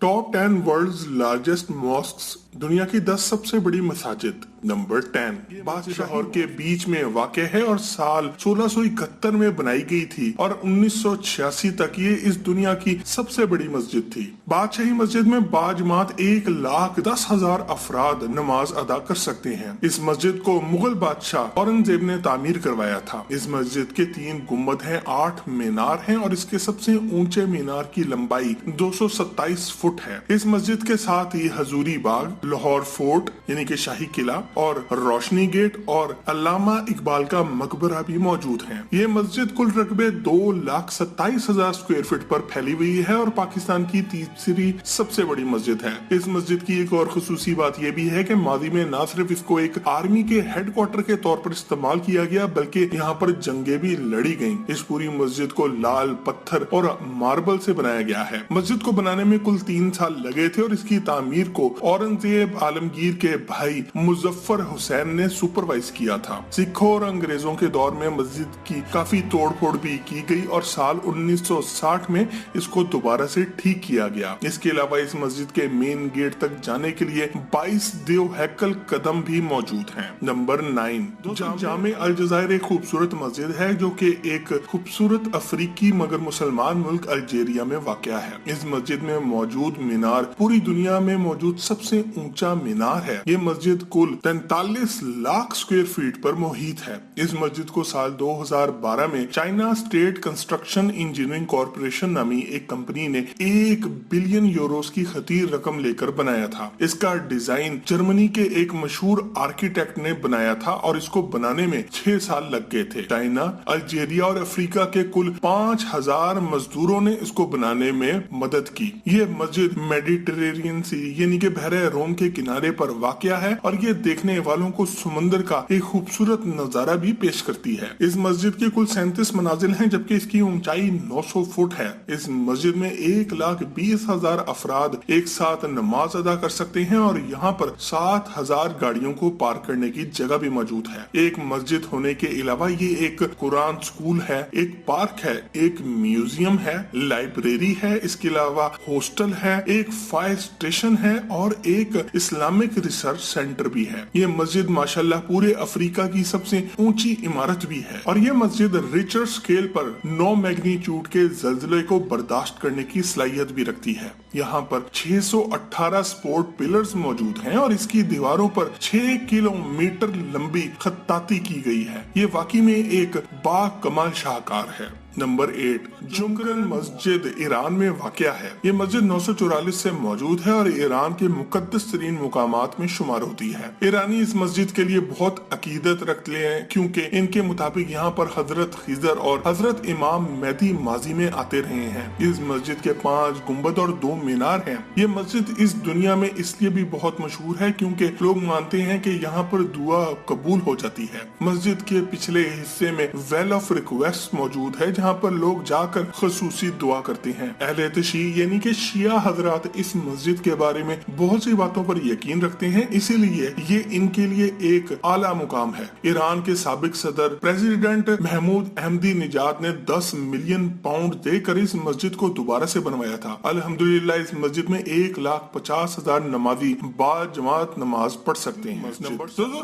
Top 10 world's largest mosques, दुनिया की 10 सबसे बड़ी मसाजिद। नंबर 10 बादशाह के बीच में वाक़ है और साल 1671 में बनाई गई थी और 1986 तक ये इस दुनिया की सबसे बड़ी मस्जिद थी। बादशाही मस्जिद में बाजमात 1,10,000 अफराद नमाज अदा कर सकते हैं। इस मस्जिद को मुगल बादशाह औरंगजेब ने तामीर करवाया था। इस मस्जिद के 3 गुम्बद हैं, 8 मीनार हैं और इसके सबसे ऊंचे मीनार की लंबाई 227 फुट है। इस मस्जिद के साथ ही हजूरी बाग, लाहौर फोर्ट यानी कि शाही किला और रोशनी गेट और अल्लामा इकबाल का मकबरा भी मौजूद है। ये मस्जिद कुल रकबे 2,27,000 स्क्वायर फीट पर फैली हुई है और पाकिस्तान की तीसरी सबसे बड़ी मस्जिद है। इस मस्जिद की एक और खुसूसी बात यह भी है कि माजी में न सिर्फ इसको एक आर्मी के हेडक्वार्टर के तौर पर इस्तेमाल किया गया बल्कि यहाँ पर जंगे भी लड़ी गयी। इस पूरी मस्जिद को लाल पत्थर और मार्बल से बनाया गया है। मस्जिद को बनाने में कुल 3 साल लगे थे और इसकी तामीर को औरंगजेब आलमगीर के भाई मुजफ्फर हुसैन ने सुपरवाइज किया था। सिखों और अंग्रेजों के दौर में मस्जिद की काफी तोड़फोड़ भी की गई और साल 1960 में इसको दोबारा से ठीक किया गया। इसके अलावा इस मस्जिद के मेन गेट तक जाने के लिए 22 देव हैकल कदम भी मौजूद हैं। नंबर 9 जामे अल जज़ायर एक खूबसूरत मस्जिद है जो कि एक खूबसूरत अफ्रीकी मगर मुसलमान मुल्क अल्जीरिया में वाक़या है। इस मस्जिद में मौजूद मीनार पूरी दुनिया में मौजूद सबसे ऊंचा मीनार है। ये मस्जिद कुल 43 लाख स्क्वायर फीट पर मुहित है। इस मस्जिद को साल 2012 में China state construction engineering corporation नामी एक कंपनी ने 1 बिलियन यूरोस की खतीर रकम लेकर बनाया था। इसका डिजाइन जर्मनी के एक मशहूर आर्किटेक्ट ने बनाया था और इसको बनाने में 6 साल लग गए थे। चाइना, अल्जीरिया और अफ्रीका के कुल 5,000 मजदूरों ने इसको बनाने में मदद की। ये मस्जिद मेडिटेरेनियन सी यानी कि बहरे रोम के किनारे पर वाक़या है और ये देखने वालों को समुंदर का एक खूबसूरत नजारा भी पेश करती है। इस मस्जिद के कुल 37 मनाजिल हैं जबकि इसकी ऊंचाई 900 फुट है। इस मस्जिद में 1,20,000 अफराद एक साथ नमाज अदा कर सकते हैं और यहाँ पर 7,000 गाड़ियों को पार्क करने की जगह भी मौजूद है। एक मस्जिद होने के अलावा ये एक कुरान स्कूल है, एक पार्क है, एक म्यूजियम है, लाइब्रेरी है, इसके अलावा हॉस्टल है, एक फायर स्टेशन है और एक इस्लामिक रिसर्च सेंटर भी है। ये मस्जिद माशाल्लाह पूरे अफ्रीका की सबसे ऊंची इमारत भी है और ये मस्जिद रिचर स्केल पर 9 मैग्नीट्यूड के ज़लज़ले को बर्दाश्त करने की सलाहियत भी रखती है। यहाँ पर 618 सपोर्ट पिलर्स मौजूद हैं और इसकी दीवारों पर 6 किलोमीटर लंबी खत्ताती की गई है। ये वाकई में एक बाकमाल शाहकार है। नंबर 8 जुमगरन मस्जिद ईरान में वाक़या है। ये मस्जिद 944 से मौजूद है और ईरान के मुकद्दस तरीन मुकामात में शुमार होती है। ईरानी इस मस्जिद के लिए बहुत अकीदत रखते हैं क्योंकि इनके मुताबिक यहाँ पर हजरत खिजर और हजरत इमाम मेहदी माजी में आते रहे हैं। इस मस्जिद के 5 गुम्बद और 2 मीनार हैं। ये मस्जिद इस दुनिया में इसलिए भी बहुत मशहूर है क्योंकि लोग मानते हैं कि यहाँ पर दुआ कबूल हो जाती है। मस्जिद के पिछले हिस्से में वेल ऑफ रिक्वेस्ट मौजूद है यहाँ पर लोग जाकर खसूसी दुआ करते हैं। अहले तशीह यानी कि शिया हजरात इस मस्जिद के बारे में बहुत सी बातों पर यकीन रखते हैं, इसीलिए ये इनके लिए एक आला मुकाम है। ईरान के साबिक सदर प्रेसिडेंट महमूद अहमदीनेजाद ने 10 मिलियन पाउंड देकर इस मस्जिद को दोबारा से बनवाया था। अल्हम्दुलिल्लाह इस मस्जिद में 1,50,000 नमाजी बाजमात नमाज पढ़ सकते हैं।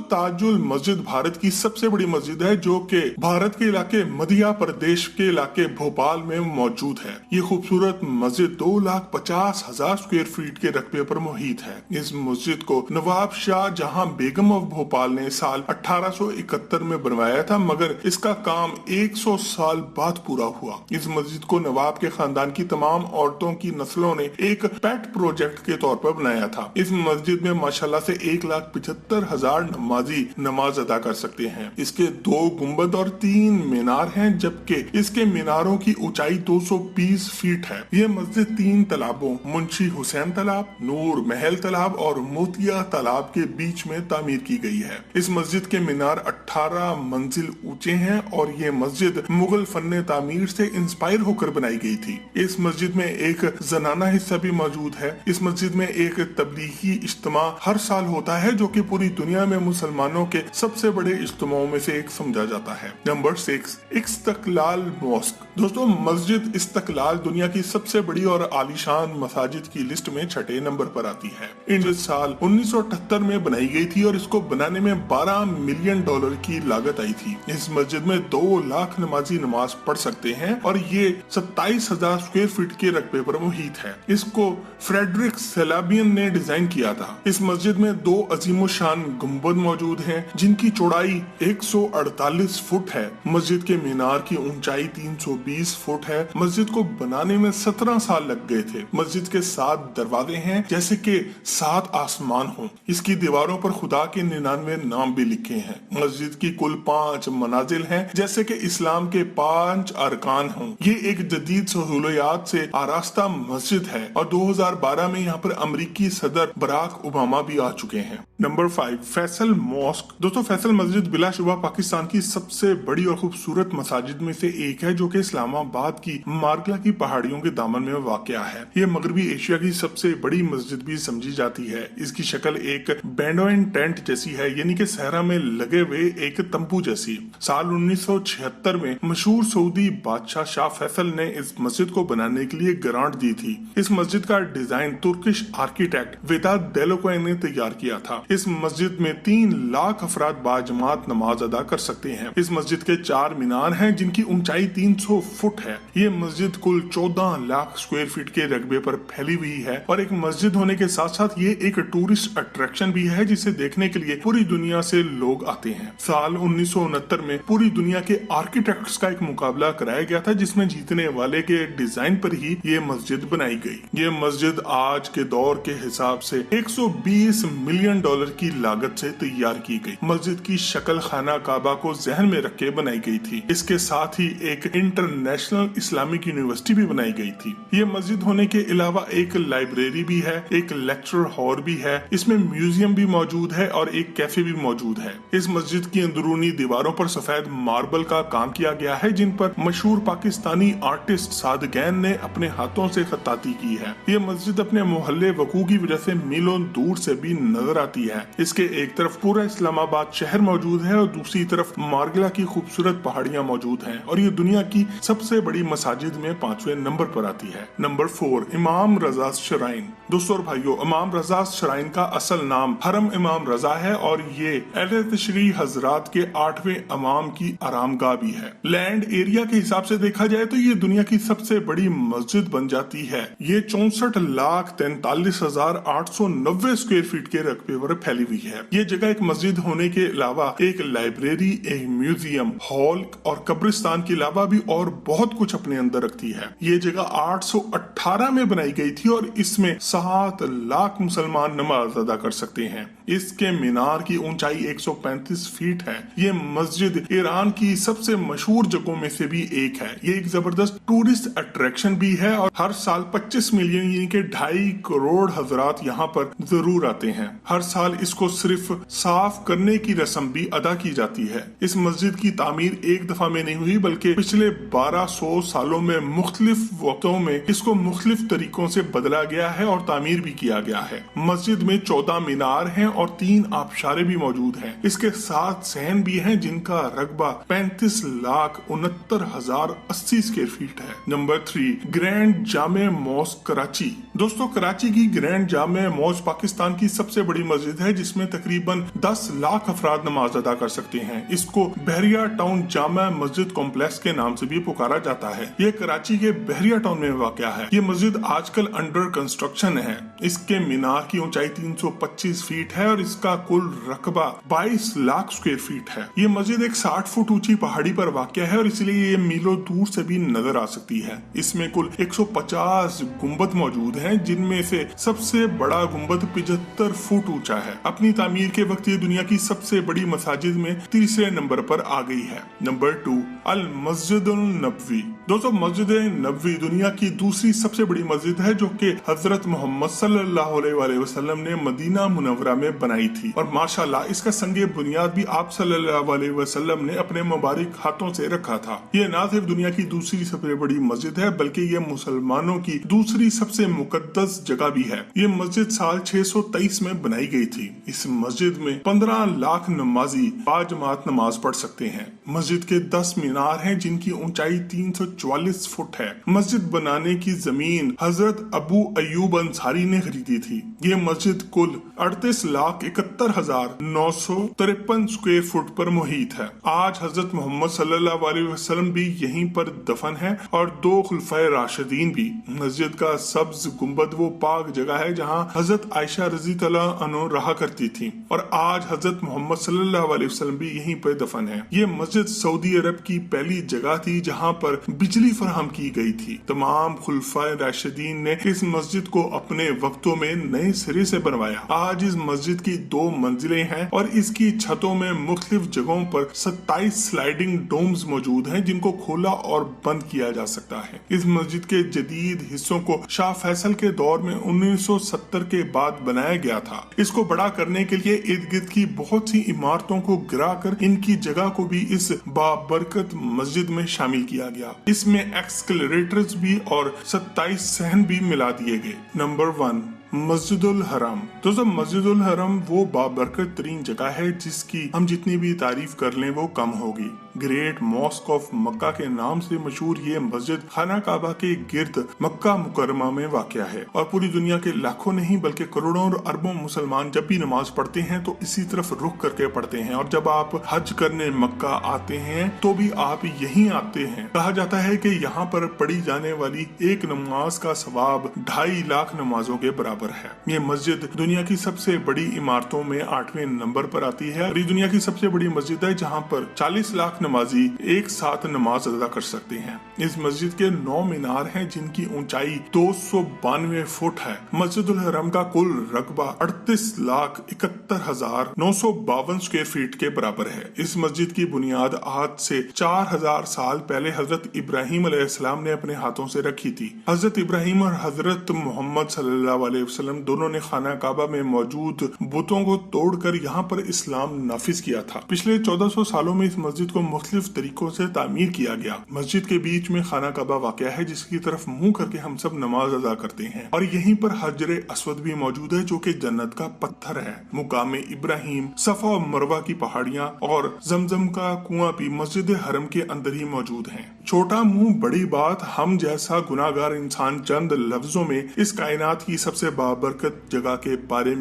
ताजुल मस्जिद भारत की सबसे बड़ी मस्जिद है जो कि भारत के इलाके मध्य प्रदेश के इलाके भोपाल में मौजूद है। ये खूबसूरत मस्जिद 2,50,000 स्क्वायर फीट के रकबे पर मुहित है। इस मस्जिद को नवाब शाह जहां बेगम ऑफ भोपाल ने साल 1871 में बनवाया था मगर इसका काम 100 साल बाद पूरा हुआ। इस मस्जिद को नवाब के खानदान की तमाम औरतों की नस्लों ने एक पेट प्रोजेक्ट के तौर पर बनाया था। इस मस्जिद में माशाल्लाह से 1,75,000 नमाजी नमाज अदा कर सकते हैं। इसके 2 गुम्बद और 3 मीनार हैं जबकि इसके मीनारों की ऊंचाई 220 फीट है। यह मस्जिद 3 तालाबों मुंशी हुसैन तालाब, नूर महल तालाब और मोतिया तालाब के बीच में तामीर की गई है। इस मस्जिद के मीनार 18 मंजिल ऊंचे हैं और ये मस्जिद मुगल फन्ने तामीर से इंस्पायर होकर बनाई गई थी। इस मस्जिद में एक जनाना हिस्सा भी मौजूद है। इस मस्जिद में एक तबलीगी इज्तिमा हर साल होता है जो कि पूरी दुनिया में मुसलमानों के सबसे बड़े इज्तिमाओं में से एक समझा जाता है। Number 6 Istiqlal mosque. दोस्तों, मस्जिद इस्तकलाल दुनिया की सबसे बड़ी और आलीशान मसाजिद की लिस्ट में 6 नंबर पर आती है। इन साल 1978 में बनाई गई थी और इसको बनाने में $12 मिलियन की लागत आई थी। इस मस्जिद में 2 लाख नमाजी नमाज पढ़ सकते हैं और ये 27,000 स्क्वायर फीट के रकबे पर मुहित है। इसको फ्रेडरिक सेलाबियन ने डिजाइन किया था। इस मस्जिद में 2 अजीमोशान गुंबद मौजूद हैं, जिनकी चौड़ाई 148 फुट है। मस्जिद के मीनार की ऊंचाई 320 फुट है। मस्जिद को बनाने में 17 साल लग गए थे। मस्जिद के 7 दरवाजे हैं, जैसे कि 7 आसमान हों। इसकी दीवारों पर खुदा के 99 नाम भी लिखे हैं। मस्जिद की कुल 5 मनाजिल हैं, जैसे कि इस्लाम के 5 अरकान हों। ये एक जदीद सहूलियात से आरास्ता मस्जिद है और 2012 में यहाँ पर अमेरिकी सदर बराक ओबामा भी आ चुके हैं। Number 5, Faisal mosque. दोस्तों, फैसल मस्जिद बिलाशुबा पाकिस्तान की सबसे बड़ी और खूबसूरत मसाजिद में से एक है, जो कि इस्लामाबाद की मार्गला की पहाड़ियों के दामन में वाक़या है। ये मगरबी एशिया की सबसे बड़ी मस्जिद भी समझी जाती है। इसकी शक्ल एक बेडोइन टेंट जैसी है, यानी कि सहरा में लगे हुए एक तंबू जैसी। साल 1976 में मशहूर सऊदी बादशाह शाह फैसल ने इस मस्जिद को बनाने के लिए ग्रांट दी थी। इस मस्जिद का डिजाइन तुर्किश आर्किटेक्ट वेदात डेलोकोय ने तैयार किया था। इस मस्जिद में 3 लाख अफराद बाजमात नमाज अदा कर सकते हैं। इस मस्जिद के 4 मीनार हैं, जिनकी ऊंचाई 300 फुट है। ये मस्जिद कुल 14 लाख स्क्वायर फीट के रकबे पर फैली हुई है और एक मस्जिद होने के साथ साथ ये एक टूरिस्ट अट्रैक्शन भी है, जिसे देखने के लिए पूरी दुनिया से लोग आते हैं। साल 1969 में पूरी दुनिया के आर्किटेक्ट्स का एक मुकाबला कराया गया था, जिसमें जीतने वाले के डिजाइन पर ही ये मस्जिद बनाई गई। ये मस्जिद आज के दौर के हिसाब से $120 मिलियन की लागत से तैयार की गई। मस्जिद की शक्ल खाना काबा को जहन में रख के बनाई गई थी। इसके साथ ही एक इंटरनेशनल इस्लामिक यूनिवर्सिटी भी बनाई गई थी। ये मस्जिद होने के अलावा एक लाइब्रेरी भी है, एक लेक्चर हॉल भी है, इसमें म्यूजियम भी मौजूद है और एक कैफे भी मौजूद है। इस मस्जिद की अंदरूनी दीवारों पर सफेद मार्बल का काम किया गया है, जिन पर मशहूर पाकिस्तानी आर्टिस्ट सादगैन ने अपने हाथों से खत्ताती की है। ये मस्जिद अपने मोहल्ले वकू की वजह से मीलों दूर से भी नजर आती है। इसके एक तरफ पूरा इस्लामाबाद शहर मौजूद है और दूसरी तरफ मार्गला की खूबसूरत पहाड़ियां मौजूद हैं और ये दुनिया की सबसे बड़ी मसाजिद में 5वें नंबर पर आती है। नंबर 4, इमाम रजा श्राइन। दोस्तों और भाइयों, इमाम रजा श्राइन का असल नाम हरम इमाम रजा है और ये अहले तशरी हजरात के 8वें इमाम की आरामगाह भी है। लैंड एरिया के हिसाब से देखा जाए तो ये दुनिया की सबसे बड़ी मस्जिद बन जाती है। ये 64,43,890 स्क्वायर फीट के रकबे पर फैली हुई है। ये जगह एक मस्जिद होने के अलावा एक लाइब्रेरी, एक म्यूजियम, हॉल और कब्रिस्तान के अलावा भी और बहुत कुछ अपने अंदर रखती है। ये जगह 818 में बनाई गई थी और इसमें 7 लाख मुसलमान नमाज अदा कर सकते हैं। इसके मीनार की ऊंचाई 135 फीट है। ये मस्जिद ईरान की सबसे मशहूर जगहों में से भी एक है। ये एक जबरदस्त टूरिस्ट अट्रैक्शन भी है और हर साल 25 मिलियन यानी कि 2.5 करोड़ हजरात यहाँ पर जरूर आते हैं। हर साल इसको सिर्फ साफ करने की रस्म भी अदा की जाती है। इस मस्जिद की तामीर एक दफा में नहीं हुई, बल्कि पिछले 1200 सालों में मुख्तलिफ वक्तों में इसको मुख्तलिफ तरीकों से बदला गया है और तामीर भी किया गया है। मस्जिद में 14 मीनार हैं और 3 आबशारे भी मौजूद हैं। इसके 7 सहन भी हैं, जिनका रकबा 35,69,080 स्क्वायर फीट है। नंबर 3, ग्रैंड जामे मॉस्क कराची। दोस्तों, कराची की ग्रैंड जामे मॉस्क पाकिस्तान की सबसे बड़ी मस्जिद है, जिसमें तकरीबन 10 लाख अफराद नमाज अदा कर सकते हैं। इसको बहरिया टाउन जामा मस्जिद कॉम्प्लेक्स के नाम से भी पुकारा जाता है। ये कराची के बहरिया टाउन में वाक़या है। ये मस्जिद आजकल अंडर कंस्ट्रक्शन है। इसके मीनार की ऊंचाई 325 फीट है और इसका कुल रकबा 22 लाख स्क्वायर फीट है। ये मस्जिद एक 60 फुट ऊंची पहाड़ी पर वाक़या है और इसलिए ये मीलों दूर से भी नजर आ सकती है। इसमें कुल 150 गुंबद मौजूद हैं, जिनमें से सबसे बड़ा गुंबद 75 फुट ऊंचा है। अपनी तामीर के वक्त ये दुनिया की सबसे बड़ी मसाजिद में 3रे नंबर पर आ गई है। नंबर 2, अल मस्जिद नबवी। दोस्तों, मस्जिद नबवी दुनिया की दूसरी सबसे बड़ी मस्जिद है, जो कि हजरत मोहम्मद सल्लल्लाहु अलैहि वसल्लम ने मदीना मुनव्वरा में बनाई थी और माशाल्लाह इसका संगे बुनियाद भी आप सल्लल्लाहु अलैहि वसल्लम ने अपने मुबारक हाथों से रखा था। ये ना सिर्फ दुनिया की दूसरी सबसे बड़ी मस्जिद है, बल्कि ये मुसलमानों की दूसरी सबसे मुकद्दस जगह भी है। ये मस्जिद साल 623 में बनाई गई थी। इस मस्जिद में 15 लाख नमाजी बाजमात नमाज पढ़ सकते हैं। मस्जिद के 10 मीनार हैं जिनकी ऊंचाई 344 फुट है। मस्जिद बनाने की जमीन हजरत अबू अयूब अंसारी ने खरीदी थी। ये मस्जिद कुल 38,71,953 स्क्वायर फुट पर मुहित है। आज हजरत मोहम्मद सल्लल्लाहु अलैहि वसल्लम भी यहीं पर दफन है और 2 खुलफाए राशिदीन भी। मस्जिद का सब्ज गुंबद वो पाक जगह है जहां हजरत आयशा रजी तआला अन्हा रहा करती थी और आज हजरत मोहम्मद सल्लल्लाहु अलैहि वसल्लम भी यहीं पर दफन है। ये मस्जिद सऊदी अरब की पहली जगह थी जहां पर बिजली फराहम की गई थी। तमाम खुलफाए राशिदीन ने इस मस्जिद को अपने वक्तों में नए सिरे से बनवाया। आज इस मस्जिद की 2 मंजिलें हैं और इसकी छतों में मुख्तलिफ जगहों पर 27 स्लाइडिंग डोम्स मौजूद हैं जिनको खोला और बंद किया जा सकता है। इस मस्जिद के जदीद हिस्सों को शाह फैसल के दौर में 1970 के बाद बनाया गया था। इसको बड़ा करने के लिए इर्द गिर्द की बहुत सी इमारतों को गिरा कर इनकी जगह को भी इस बाबरकत मस्जिद में शामिल किया गया। इसमें एक्सकलेटर्स भी और 27 सहन भी मिला दिए गए। नंबर 1, मस्जिदुल हरम। दोस्तों, मस्जिदुल हरम वो बाबरकत तरीन जगह है जिसकी हम जितनी भी तारीफ कर लें वो कम होगी। ग्रेट मॉस्क ऑफ मक्का के नाम से मशहूर ये मस्जिद खाना काबा के गिर्द मक्का मुकरमा में वाक़या है और पूरी दुनिया के लाखों नहीं बल्कि करोड़ों और अरबों मुसलमान जब भी नमाज पढ़ते हैं तो इसी तरफ रुख करके पढ़ते हैं और जब आप हज करने मक्का आते हैं तो भी आप यहीं आते हैं। कहा जाता है कि यहाँ पर पढ़ी जाने वाली एक नमाज का सवाब 2.5 लाख नमाजों के बराबर है। ये मस्जिद दुनिया की सबसे बड़ी इमारतों में 8वें नंबर पर आती है और ये दुनिया की सबसे बड़ी मस्जिद है जहाँ पर 40 लाख नमाजी एक साथ नमाज अदा कर सकते हैं। इस मस्जिद के 9 मीनार हैं जिनकी ऊंचाई 292 फुट है। मस्जिदुल हरम का कुल रकबा 38,71,952 स्क्वायर फीट के बराबर है। इस मस्जिद की बुनियाद आज से 4000 साल पहले हजरत इब्राहिम अलैहिस्सलाम ने अपने हाथों से रखी थी। हजरत इब्राहिम और हजरत मोहम्मद सल्लल्लाहु अलैहि वसल्लम दोनों ने खाना काबा में मौजूद बुतों को तोड़कर यहाँ पर इस्लाम नाफिज किया था। पिछले 1400 सालों में इस मस्जिद को मुख्तलिफ तरीकों से तामीर किया गया। मस्जिद के बीच में खाना काबा वाक़या है जिसकी तरफ मुंह करके हम सब नमाज अदा करते हैं और यहीं पर हजरे अस्वद भी मौजूद है जो कि जन्नत का पत्थर है। मुकाम इब्राहिम, सफा और मरवा की पहाड़ियाँ और जमजम का कुआं भी मस्जिद हरम के अंदर ही मौजूद है। छोटा मुंह बड़ी बात, हम जैसा गुनाहगार इंसान चंद लफ्जों में इस कायनात की सबसे बाबरकत जगह के बारे में